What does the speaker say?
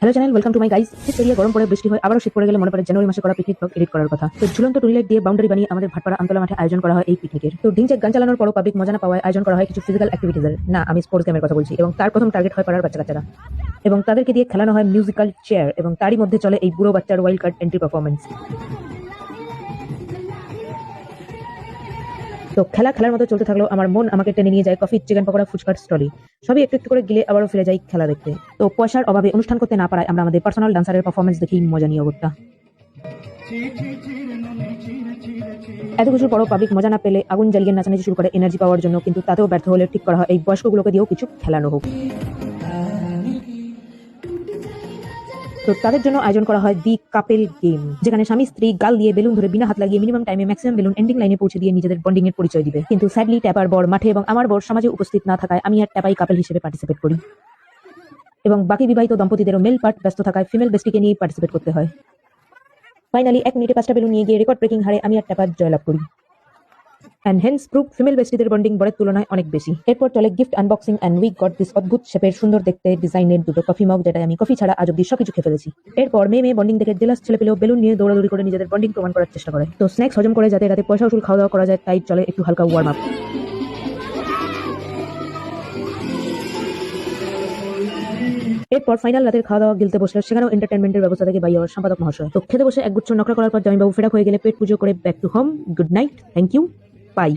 Hello channel, welcome to my guys. শীত area গরম পড়ে বৃষ্টি হয়, আবারও শীত পড়ে গেলে মনে পড়ে জানুয়ারি মাসে করা পিকনিক ব্লগ এডিট করার কথা। তো ঝুলন্ত টুইলাইট দিয়ে বাউন্ডারি বানিয়ে আমাদের ভাটপাড়া আমতলা মাঠে আয়োজন করা হয় এই পিকনিকের। তো ঢিংচেক গান চালানোর পরও পাবলিক মজা না পাওয়ায় আয়োজন করা হয় কিছু ফিজিক্যাল অ্যাক্টিভিটিজের। না, আমি স্পোর্টস গেমের কথা বলছি। এবং তার প্রথম টার্গেট হয় পাড়ার বাচ্চা কাচ্চারা, এবং তাদেরকে দিয়ে খেলানো হয় মিউজিক্যাল চেয়ার, এবং তারই মধ্যে চলে এই বুড়ো বাচ্চার ওয়াইল্ড কার্ড এন্ট্রি পারফরমেন্স। তো খেলার মতো চলতে থাকলো, আমার মন আমাকে টেনে নিয়ে যায় কফি, চিকেন পকোড়া, ফুচকার স্টলে। সবই একটু একটু করে গিলে আবারও ফিরে যাই খেলা দেখতে। তো পয়সার অভাবে অনুষ্ঠান করতে না পারায় আমরা আমাদের পার্সোনাল ডান্সারের পারফরমেন্স দেখেই মজা নিয়ে অগত্যা। এত কিছুর পরও পাবলিক মজা না পেলে আগুন জ্বালিয়ে নাচানাচি শুরু করে এনার্জি পাওয়ার জন্য, কিন্তু তাতেও ব্যর্থ হলে ঠিক করা হয় এই বয়স্কগুলোকে দিয়েও কিছু খেলানো হোক। তো তাদের জন্য আয়োজন করা হয় দি কাপেল গেম, যেখানে স্বামী স্ত্রী গাল দিয়ে বেলুন ধরে বিনা হাত লাগিয়ে মিনিমাম টাইমে ম্যাক্সিমাম বেলুন এন্ডিং লাইনে পৌঁছে দিয়ে নিজেদের বন্ডিং এর পরিচয় দিবে। কিন্তু স্যাডলি ট্যাপার বর মাঠে এবং আমার বর সমাজে উপস্থিত না থাকায় আমি আর ট্যাপাই কাপেল হিসেবে পার্টিসিপেট করি, এবং বাকি বিবাহিত দম্পতিদেরও মেল পার্ট ব্যস্ত থাকায় ফিমেল বেস্টিকে নিয়ে পার্টিসিপেট করতে হয়। ফাইনালি 1 মিনিটে 5টা বেলুন নিয়ে গিয়ে রেকর্ড ব্রেকিং হারে আমি আর ট্যাপা জয়লাভ করি। অ্যান্ড হেন্স প্রুফ ফিমেল বেস্টিদের বন্ডিং বরের তুলনায় অনেক বেশি। এরপর চলে gift unboxing and we got this অদ্ভুত শেপের সুন্দর দেখতে ডিজাইনের দুটো কফি মগ, যেটা আমি কফি ছাড়া আজ অব্দি সবকিছু খেয়ে ফেলেছি। এরপর মেয়ে বন্ডিং দেখে জেলাস ছেলে পেলেও বেলুন নিয়ে দৌড়াদৌড়ি করে নিজেদের বন্ডিং প্রমাণ করার চেষ্টা করে। তো স্ন্যাক্স হজম করে যাতে রাতে পয়সা উসুল খাওয়া দাওয়া করা যায়, তাই চলে একটু হালকা ওয়ার্ম আপ। এরপর ফাইনাল রাতের খাওয়া দাওয়া গিলতে বসলে সেখানেও এন্টারটেনমেন্টের ব্যবস্থা থেকে বাই আমার সম্পাদক মহাশয়। তো খেতে বসে একগুচ্ছ নকরা করার পর জামাইবাবু ফেরাক হয়ে গেলে পেট পুজো করে back to home. Good night, thank you, by.